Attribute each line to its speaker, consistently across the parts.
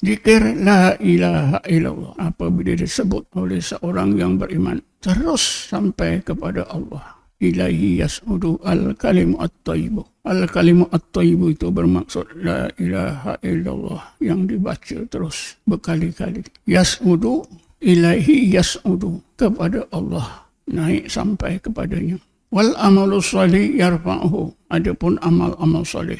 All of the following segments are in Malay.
Speaker 1: Zikir la ilaha illallah apabila disebut oleh seorang yang beriman terus sampai kepada Allah. Ilaihi yas'udu al-kalimu at-tayyibu. Al-kalimu at-tayyibu itu bermaksud la ilaha illallah yang dibaca terus berkali-kali. Yas'udu, ilaihi yas'udu, kepada Allah, naik sampai kepadanya. Wal amalu salih yarfa'uhu. Adapun amal-amal salih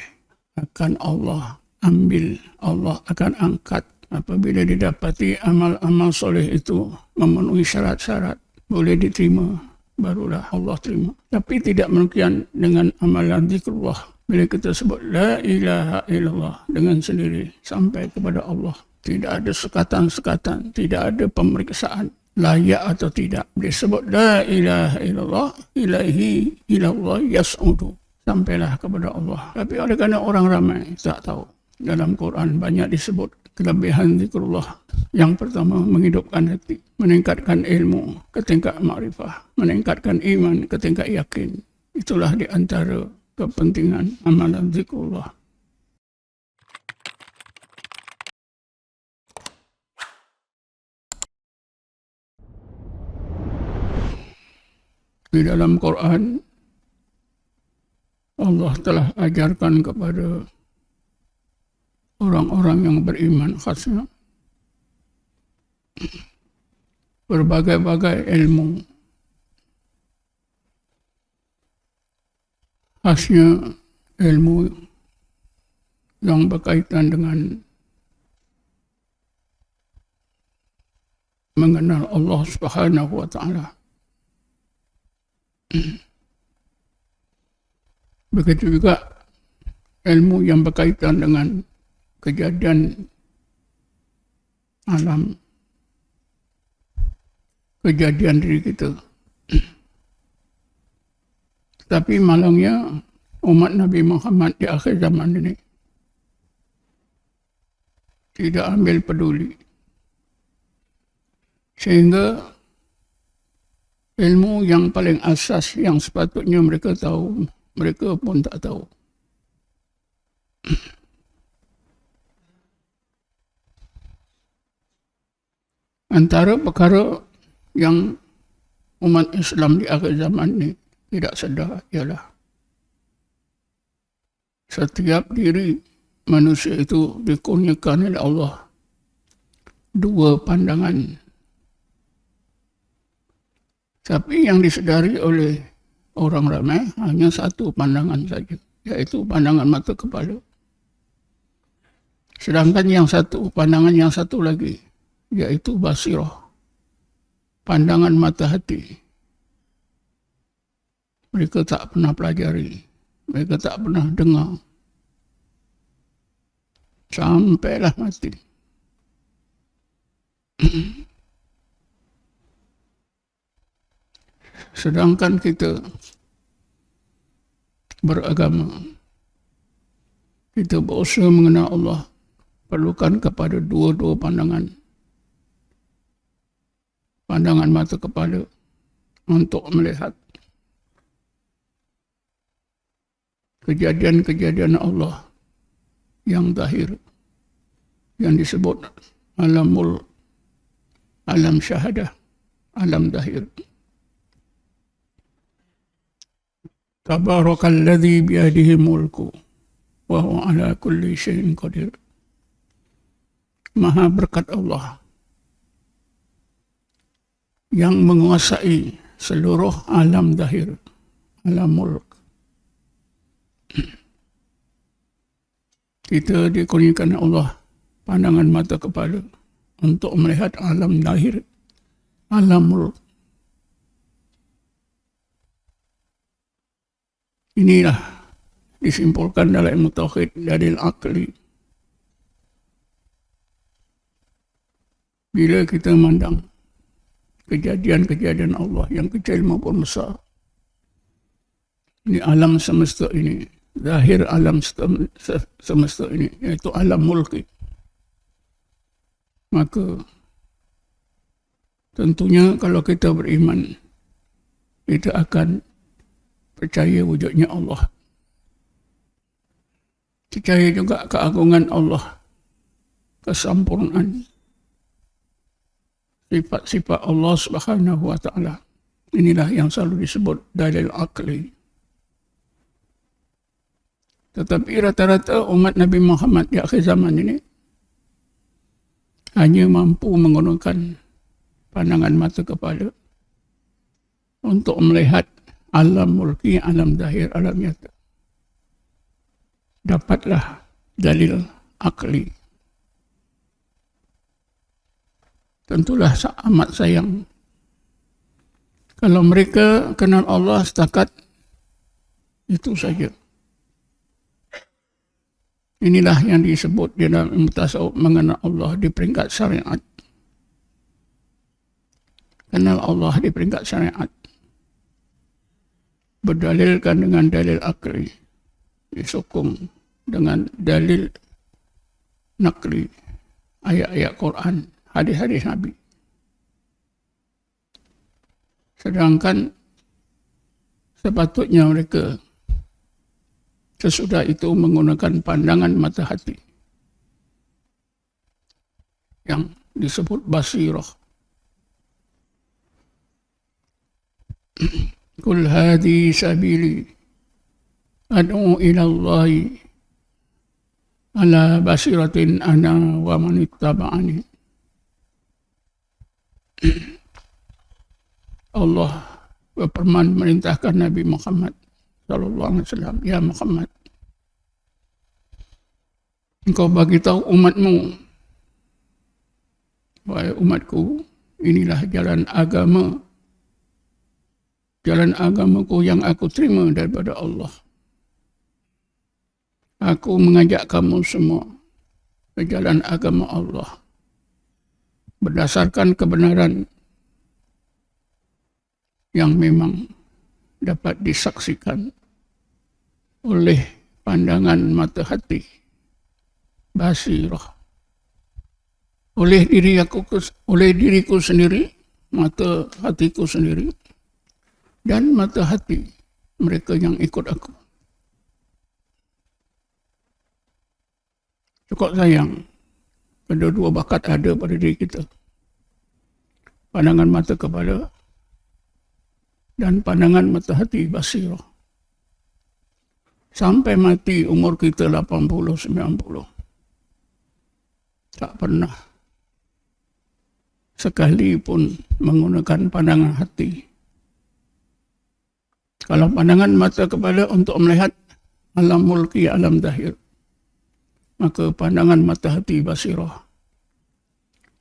Speaker 1: akan Allah ambil, Allah akan angkat apabila didapati amal-amal soleh itu memenuhi syarat-syarat boleh diterima, barulah Allah terima. Tapi tidak demikian dengan amalan zikrullah. Bila kita sebut la ilaha illallah dengan sendiri sampai kepada Allah, tidak ada sekatan-sekatan, tidak ada pemeriksaan layak atau tidak. Disebut la ilaha illallah, ilaihi ilallah yas'udu, sampailah kepada Allah. Tapi oleh kerana orang ramai tak tahu, dalam Quran banyak disebut kelebihan zikrullah. Yang pertama, menghidupkan hati, meningkatkan ilmu ke tingkat makrifah, meningkatkan iman ke tingkat yakin. Itulah di antara kepentingan amalan zikrullah. Di dalam Quran, Allah telah ajarkan kepada orang-orang yang beriman khasnya berbagai-bagai ilmu. Khasnya ilmu yang berkaitan dengan mengenal Allah Subhanahu wa Ta'ala. Begitu juga ilmu yang berkaitan dengan kejadian alam, kejadian diri kita. Tapi malangnya umat Nabi Muhammad di akhir zaman ini tidak ambil peduli, sehingga ilmu yang paling asas yang sepatutnya mereka tahu, mereka pun tak tahu. Antara perkara yang umat Islam di akhir zaman ini tidak sedar ialah setiap diri manusia itu dikurniakan oleh Allah dua pandangan. Tapi yang disedari oleh orang ramai hanya satu pandangan saja, iaitu pandangan mata kepala. Sedangkan yang satu, pandangan yang satu lagi, iaitu basirah, pandangan mata hati. Mereka tak pernah pelajari, mereka tak pernah dengar, sampailah mati. Sedangkan kita beragama, kita berusaha mengenal Allah, perlukan kepada dua-dua pandangan. Pandangan mata kepala untuk melihat kejadian-kejadian Allah yang zahir, yang disebut alam syahadah, alam zahir. Tabarakalladzi biyadihi mulku wa huwa ala kulli syai'in qadir. Maha berkat Allah yang menguasai seluruh alam zahir, alam mulk. Kita dikurniakan Allah pandangan mata kepala untuk melihat alam zahir, alam mulk. Inilah disimpulkan dalam ilmu tauhid dalil akli. Bila kita memandang kejadian-kejadian Allah yang kecil maupun besar, ini alam semesta ini, zahir alam semesta ini, iaitu alam mulki, maka tentunya kalau kita beriman, kita akan percaya wujudnya Allah. Percaya juga keagungan Allah. kesempurnaan sifat-sifat Allah Subhanahu wa taala. Inilah yang selalu disebut dalil akli. Tetapi rata-rata umat Nabi Muhammad di akhir zaman ini hanya mampu menggunakan pandangan mata kepala untuk melihat alam mulki, alam zahir, alam nyata. Dapatlah dalil akli. Tentulah amat sayang kalau mereka kenal Allah setakat itu saja. Inilah yang disebut di dalam ilmu tasawuf mengenal Allah di peringkat syariat. Kenal Allah di peringkat syariat. Berdalilkan dengan dalil akli. Disokong dengan dalil nakli. Ayat-ayat Quran, hadis-hadis Nabi. Sedangkan sepatutnya mereka sesudah itu menggunakan pandangan mata hati yang disebut basirah. Qul hadhi sabili ad'u ila Allahi ala basiratin ana wa man ittaba'ani. Allah berfirman merintahkan Nabi Muhammad sallallahu alaihi wasallam, ya Muhammad, engkau bagi tahu umatmu, wahai umatku, inilah jalan agama, jalan agamaku yang aku terima daripada Allah. Aku mengajak kamu semua ke jalan agama Allah berdasarkan kebenaran yang memang dapat disaksikan oleh pandangan mata hati, basirah, oleh diriku sendiri, mata hatiku sendiri, dan mata hati mereka yang ikut aku. Cukup sayang, kedua-dua bakat ada pada diri kita. Pandangan mata kepala dan pandangan mata hati, basirah. Sampai mati umur kita 80-90. Tak pernah sekali pun menggunakan pandangan hati. Kalau pandangan mata kepala untuk melihat alam mulki, alam zahir, maka pandangan mata hati, basirah,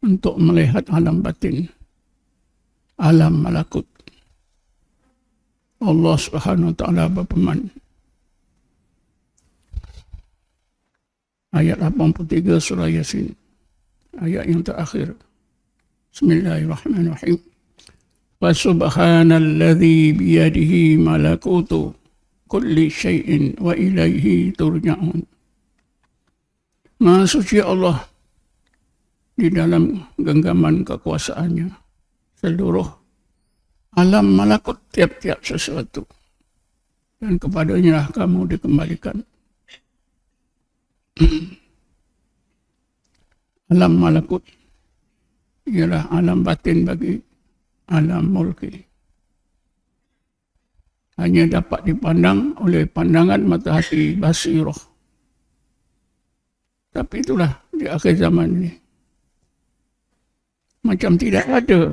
Speaker 1: untuk melihat alam batin, alam malakut. Allah Subhanahu wa taala berfirman, ayat 83 surah Yasin, ayat yang terakhir. Bismillahirrahmanirrahim. Wa subhanalladzi biyadihi malakutu kulli syai'in wa ilaihi turja'un. Maha suci Allah di dalam genggaman kekuasaannya seluruh alam malakut, tiap-tiap sesuatu, dan kepadanya lah kamu dikembalikan. Alam malakut ialah alam batin bagi alam mulki. Hanya dapat dipandang oleh pandangan mata hati, basirah. Tapi itulah di akhir zaman ini. Macam tidak ada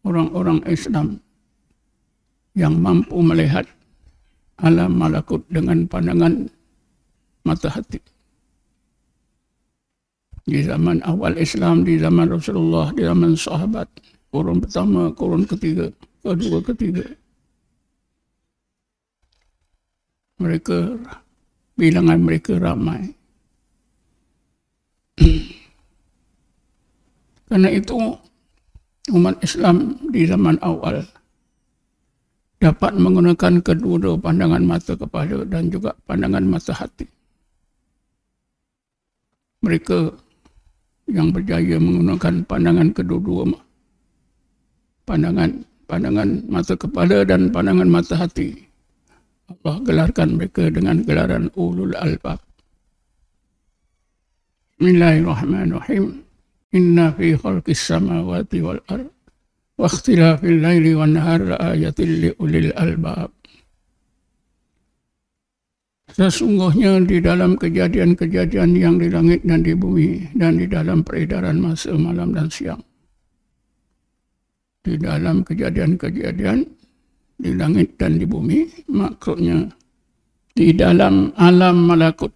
Speaker 1: orang-orang Islam yang mampu melihat alam malakut dengan pandangan mata hati. Di zaman awal Islam, di zaman Rasulullah, di zaman sahabat, kurun pertama, kurun ketiga, kedua, ketiga, mereka, bilangan mereka ramai. Karena itu umat Islam di zaman awal dapat menggunakan kedua-dua pandangan mata kepala dan juga pandangan mata hati. Mereka yang berjaya menggunakan pandangan kedua-dua, pandangan mata kepala dan pandangan mata hati, Allah gelarkan mereka dengan gelaran ulul albab. Bismillahirrahmanirrahim. Inna fi khalqis samawati wal ard wa ikhtilafil laili wan nahar laayatil liulil albab. Sesungguhnya di dalam kejadian-kejadian yang di langit dan di bumi dan di dalam peredaran masa malam dan siang. Di dalam kejadian-kejadian di langit dan di bumi, maksudnya di dalam alam malakut,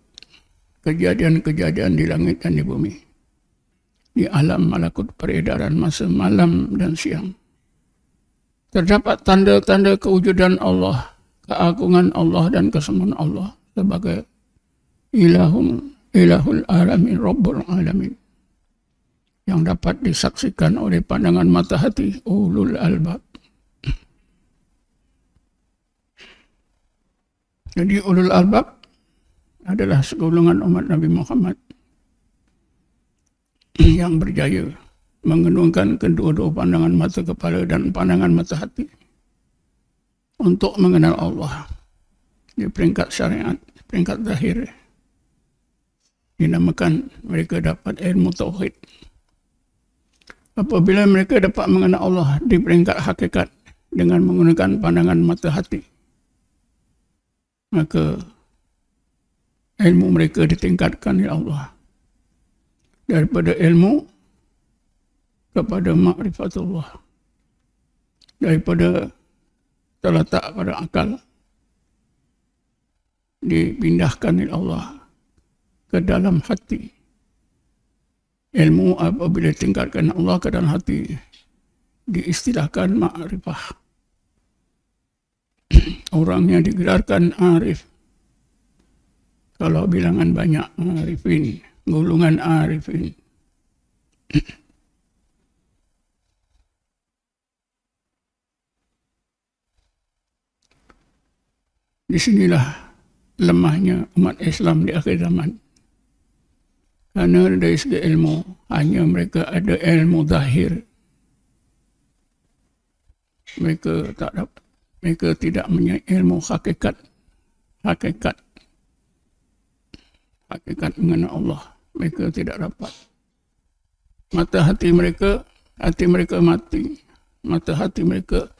Speaker 1: kejadian-kejadian di langit dan di bumi. Di alam malakut peredaran masa malam dan siang. Terdapat tanda-tanda kewujudan Allah, keagungan Allah dan kesemuan Allah sebagai ilahul alamin, rabbul alamin, yang dapat disaksikan oleh pandangan mata hati ulul albab. Jadi ulul albab adalah segolongan umat Nabi Muhammad yang berjaya mengenungkan kedua-dua pandangan mata kepala dan pandangan mata hati untuk mengenal Allah di peringkat syariat, peringkat zahir. Dinamakan mereka dapat ilmu tauhid. Apabila mereka dapat mengenal Allah di peringkat hakikat dengan menggunakan pandangan mata hati, maka ilmu mereka ditingkatkan oleh Allah. Daripada ilmu kepada ma'rifatullah. Daripada terletak pada akal, dipindahkan oleh Allah ke dalam hati. Ilmu apabila ditingkatkan Allah ke dalam hati, diistilahkan ma'rifah. Orang yang digelarkan arif. Kalau bilangan banyak arifin, golongan arifin. Disinilah lemahnya umat Islam di akhir zaman. Karena dari segi ilmu, hanya mereka ada ilmu zahir. Mereka tidak punya ilmu hakikat. Hakikat mengenal Allah. Mereka tidak dapat. Mata hati mereka mati. Mata hati mereka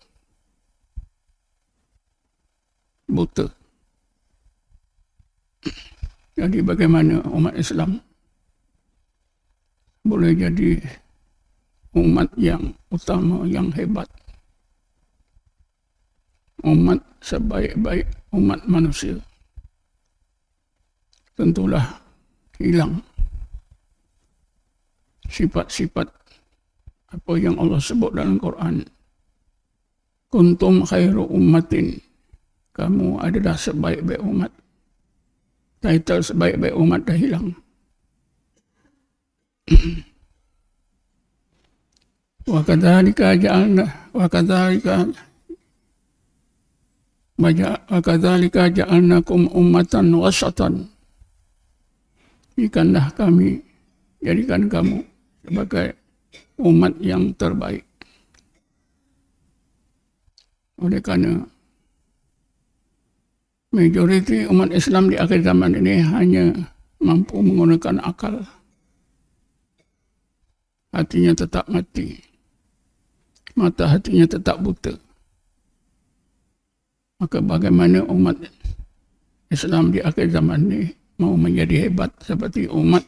Speaker 1: buta. Jadi bagaimana umat Islam boleh jadi umat yang utama, yang hebat? Umat sebaik-baik umat manusia. Tentulah hilang sifat-sifat apa yang Allah sebut dalam Quran. Kuntum khairu ummatin. Kamu adalah sebaik-baik umat. Title sebaik-baik umat dah hilang. Wa kadzalika ja'alnakum ummatan wasatan. Jadikan kamu sebagai umat yang terbaik. Oleh karena majoriti umat Islam di akhir zaman ini hanya mampu menggunakan akal. Hatinya tetap mati. Mata hatinya tetap buta. Maka bagaimana umat Islam di akhir zaman ini mau menjadi hebat seperti umat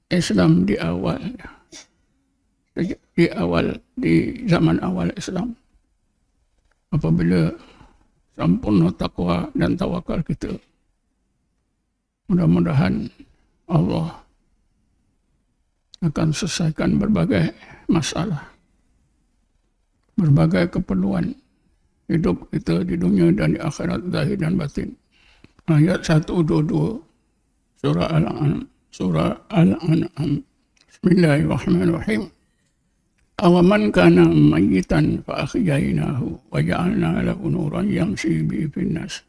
Speaker 1: Islam di zaman awal Islam. Apabila sempurna takwa dan tawakal kita, mudah-mudahan Allah akan selesaikan berbagai masalah, berbagai keperluan hidup kita di dunia dan di akhirat, zahir dan batin. Ayat 122 surah Al-An'am. Bismillahirrahmanirrahim. Awaman kana mayyitan fa ahyaynahu wa ja'alna lahu nuran yamshi bihi fin nas.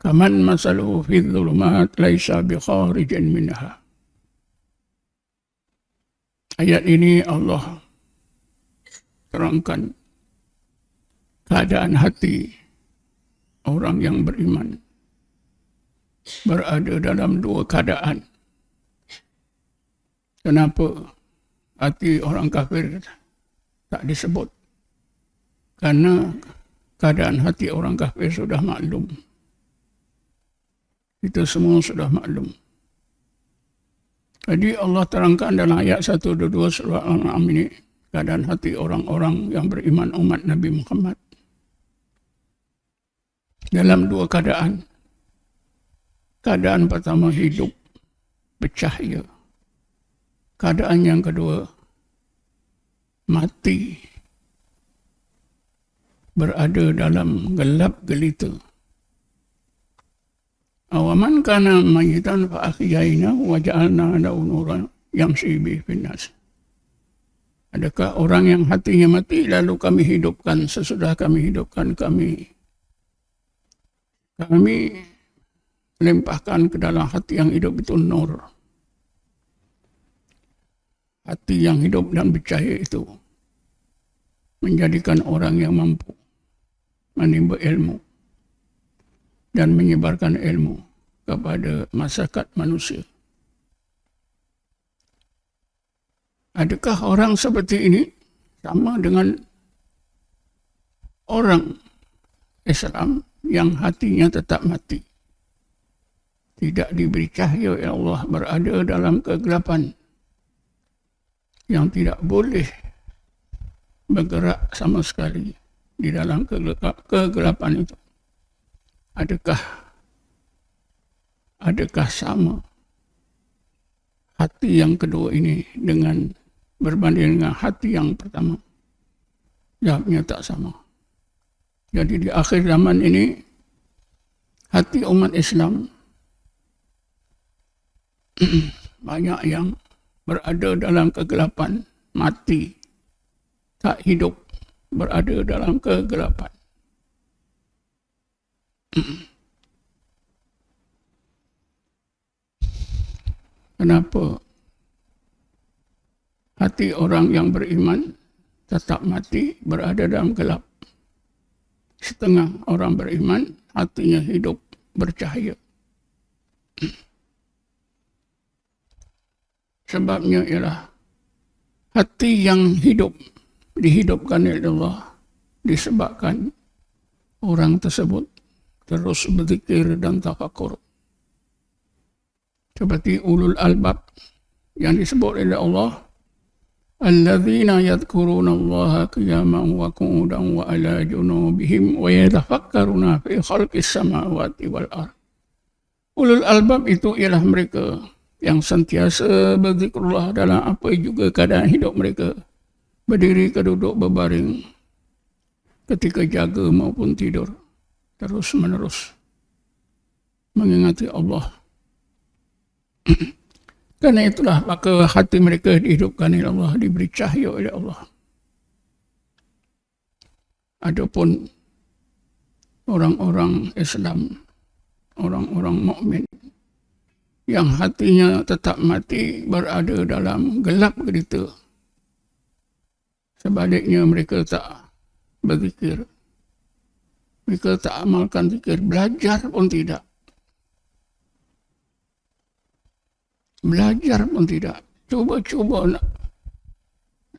Speaker 1: Kaman masaluhu fi dhulumat laisa bi kharijin minha. Ayat ini Allah terangkan keadaan hati orang yang beriman berada dalam dua keadaan. Kenapa hati orang kafir tak disebut? Karena keadaan hati orang kafir sudah maklum. Kita semua sudah maklum. Jadi Allah terangkan dalam ayat 122 surah Al-An'am ini, keadaan hati orang-orang yang beriman umat Nabi Muhammad. Dalam dua keadaan. Keadaan pertama hidup, bercahaya. Keadaan yang kedua, mati, berada dalam gelap gelita. Awaman kana mayitan fa ahyaynahu wa ja'alna lahu nuran yamshi bihi fin nas. Adakah orang yang hatinya mati lalu kami hidupkan, sesudah kami hidupkan kami lempahkan ke dalam hati yang hidup itu nur. Hati yang hidup dan bercahaya itu menjadikan orang yang mampu menimba ilmu dan menyebarkan ilmu kepada masyarakat manusia. Adakah orang seperti ini sama dengan orang Islam yang hatinya tetap mati? Tidak diberi cahaya oleh Allah, berada dalam kegelapan yang tidak boleh bergerak sama sekali di dalam kegelapan itu. Adakah sama hati yang kedua ini dengan berbanding dengan hati yang pertama? Jawabnya tak sama. Jadi di akhir zaman ini hati umat Islam banyak yang berada dalam kegelapan, mati, tak hidup, berada dalam kegelapan. Kenapa hati orang yang beriman tetap mati, berada dalam gelap? Setengah orang beriman, hatinya hidup, bercahaya. Sebabnya ialah hati yang hidup, dihidupkan oleh Allah, disebabkan orang tersebut terus berzikir dan tafakur. Seperti ulul albab yang disebut oleh Allah, alladzina yadhkuruna Allaha qiyaman wa qu'udan wa ala junubihim wa yatafakkaruna fi khalqis samawati wal ardh. Ulul albab itu ialah mereka yang sentiasa berzikrullah dalam apa juga keadaan hidup mereka, berdiri, duduk, berbaring, ketika jaga maupun tidur, terus menerus mengingati Allah. Karena itulah maka hati mereka dihidupkan oleh Allah, diberi cahaya oleh Allah. Adapun orang-orang Islam, orang-orang mukmin yang hatinya tetap mati, berada dalam gelap gelita, sebaliknya mereka tak berzikir, mereka tak amalkan zikir, belajar pun tidak. Belajar pun tidak. Cuba-cuba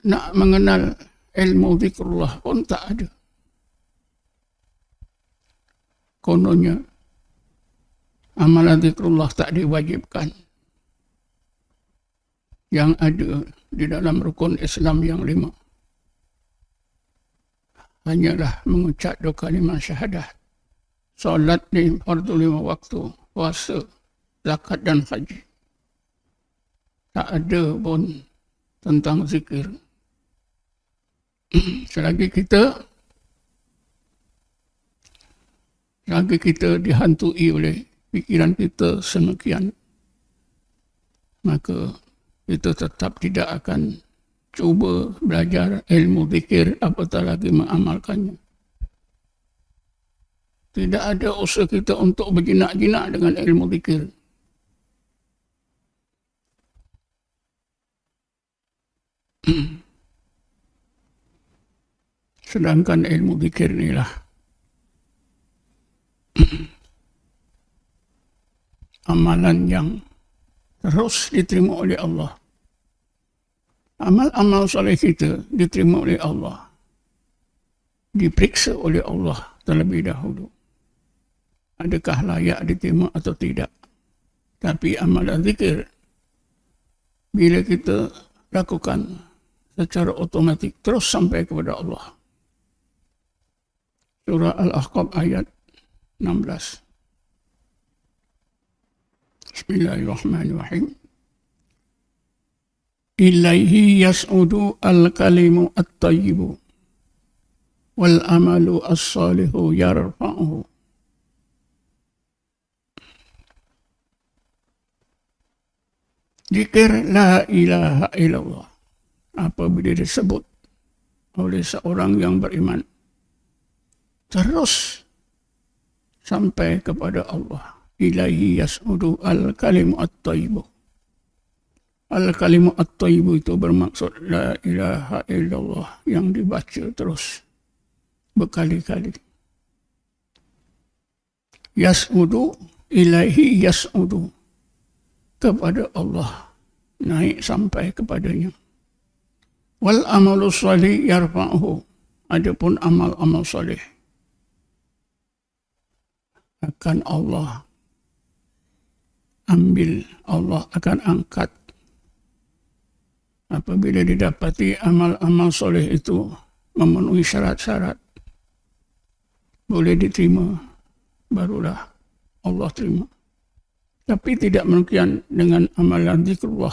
Speaker 1: nak mengenal ilmu zikrullah pun tak ada. Kononnya amalan zikrullah tak diwajibkan. Yang ada di dalam rukun Islam yang 5 hanyalah mengucap 2 kalimat syahadat, solat di fardu 5 waktu, puasa, zakat dan haji. Tak ada pun tentang zikir. Selagi kita dihantui oleh pikiran kita semakian, maka kita tetap tidak akan cuba belajar ilmu zikir, apatah lagi mengamalkannya. Tidak ada usaha kita untuk berjinak-jinak dengan ilmu zikir. Sedangkan ilmu zikir inilah amalan yang terus diterima oleh Allah Amal-amal soleh kita diterima oleh Allah, diperiksa oleh Allah terlebih dahulu. Adakah layak diterima atau tidak? Tapi amalan zikir, bila kita lakukan secara otomatik terus sampai kepada Allah. Surah Al-Ahqaf ayat 16. Bismillahirrahmanirrahim. Ilaihi yas'udu al-kalimu at-tayyibu wal amalu as-salihu yarfa'uhu. Zikir la ilaha illallah apabila disebut oleh seorang yang beriman terus sampai kepada Allah. Ilaihi yas'udu al-kalimu at-tayyibu. Al-kalimu at-tayyibu itu bermaksud la ilaha illallah yang dibaca terus berkali-kali. Yas'udu, ilaihi yas'udu, kepada Allah, naik sampai kepadanya. Wal amalu salih yarfa'uhu, adapun amal-amal salih akan Allah ambil, Allah akan angkat. Apabila didapati amal-amal soleh itu memenuhi syarat-syarat, boleh diterima, barulah Allah terima. Tapi tidak demikian dengan amalan zikrullah.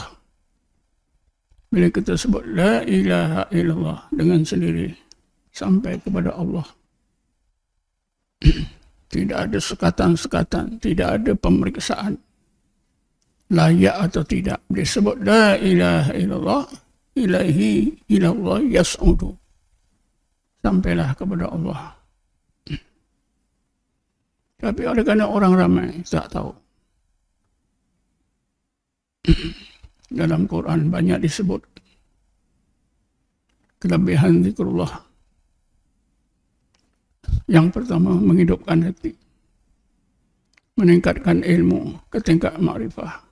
Speaker 1: Bila kita sebut la ilaha illallah dengan sendiri sampai kepada Allah, tidak ada sekatan-sekatan, tidak ada pemeriksaan layak atau tidak. Disebut la ilaha illallah, ilaihi ilallah yas'udu, sampailah kepada Allah. Tapi oleh kerana orang ramai tak tahu, dalam Quran banyak disebut kelebihan zikrullah. Yang pertama, menghidupkan hati, meningkatkan ilmu ke tingkat makrifah,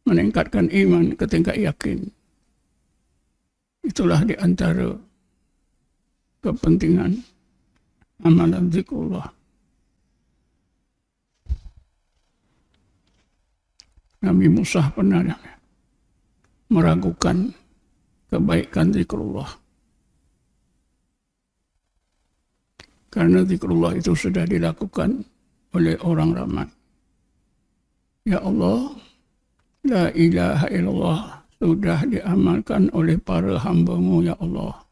Speaker 1: meningkatkan iman ke tingkat yakin. Itulah di antara kepentingan amalan zikrullah. Nabi Musa pernah meragukan kebaikan zikrullah. Karena zikrullah itu sudah dilakukan oleh orang ramai. Ya Allah, la ilaha illallah sudah diamalkan oleh para hamba-Mu, ya Allah.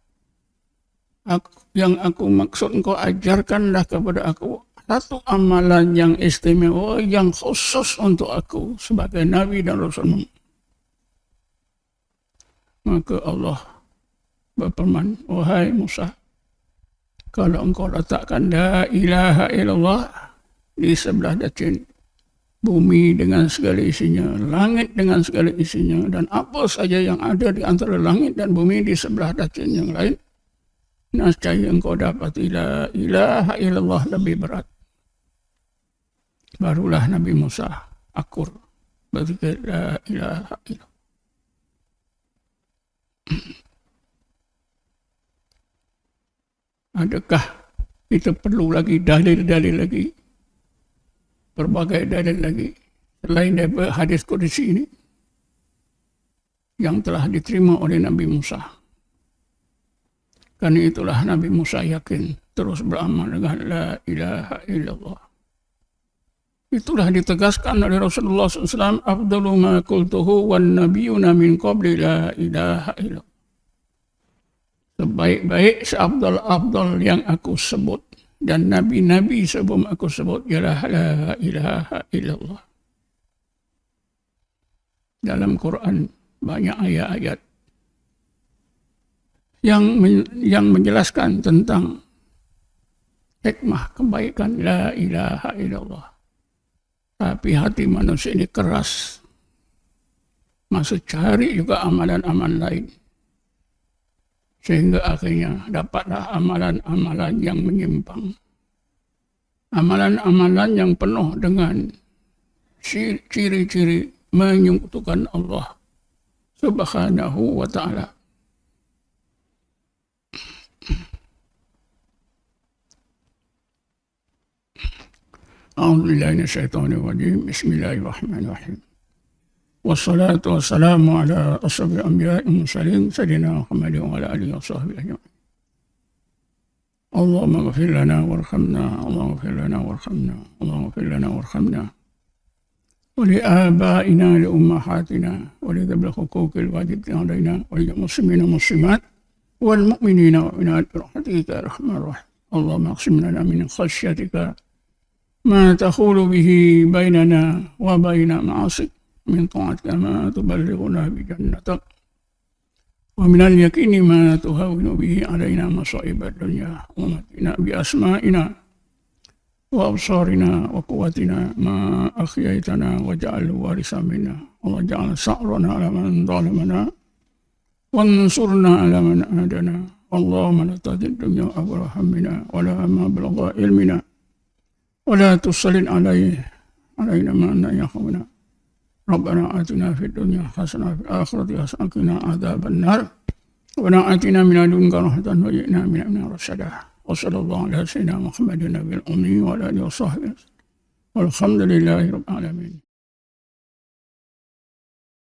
Speaker 1: Yang aku maksud Engkau ajarkanlah kepada aku satu amalan yang istimewa, yang khusus untuk aku sebagai Nabi dan Rasul-Mu. Maka Allah berfirman, wahai Musa, kalau engkau letakkan la ilaha illallah di sebelah datin bumi dengan segala isinya, langit dengan segala isinya, dan apa saja yang ada di antara langit dan bumi di sebelah datin yang lain, nescaya engkau dapat la ilaha illallah lebih berat. Barulah Nabi Musa akur berzikir la ilaha illallah. Adakah kita perlu lagi dalil-dalil lagi, berbagai dalil lagi selain daripada hadis qudsi ini yang telah diterima oleh Nabi Musa? Karena itulah Nabi Musa yakin terus beramal dengan la ilaha illallah. Itulah ditegaskan oleh Rasulullah SAW, afdalu ma qultuhu wan nabiyuna min qabli la ilaha illallah. Sebaik-baik, seabdal-abdal yang aku sebut dan nabi-nabi sebelum aku sebut ialah la ilaha illallah. Dalam Quran banyak ayat-ayat yang menjelaskan tentang hikmah kebaikan la ilaha illallah. Tapi hati manusia ini keras, masih cari juga amalan-amalan lain. Sehingga akhirnya dapatlah amalan-amalan yang menyimpang. Amalan-amalan yang penuh dengan ciri-ciri menyekutukan Allah Subhanahu wa ta'ala. أعوذ بالله من الشيطان الرجيم. بسم الله الرحمن الرحيم. والصلاة والسلام على أشرف الأنبياء والمرسلين سيدنا محمد وعلى آله وصحبه أجمعين. اللهم اغفر لنا وارحمنا، اللهم اغفر لنا وارحمنا، اللهم اغفر لنا وارحمنا، ولآبائنا لأمهاتنا ولذوي الحقوق الواجبة علينا وللمسلمين والمسلمات والمؤمنين والمؤمنات برحمتك يا أرحم الراحمين. اللهم اقسم لنا من خشيتك ما تحول به بيننا وبين معاصيك، من طاعتك ما تبلغنا بجنتك، ومن اليقين ما تهون به علينا مصائب الدنيا، ومتنا بأسمائنا وأبصارنا وقوتنا ما أحييتنا، واجعله وارثا منا، واجعل ثأرنا على من ظلمنا، وانصرنا على من عادنا. اللهم لا تجعل الدنيا أكبر همنا ولا مبلغ علمنا، ولا تسلط علينا ما لا يرحمنا. ربنا آتنا في الدنيا حسنة وفي الآخرة حسنة وقنا عذاب النار. ربنا آتنا من لدنك رحمة وهيئ من أمرنا رشدا. وصلى الله على سيدنا محمد النبي الأمي وعلى آله وصحبه، والحمد لله رب العالمين.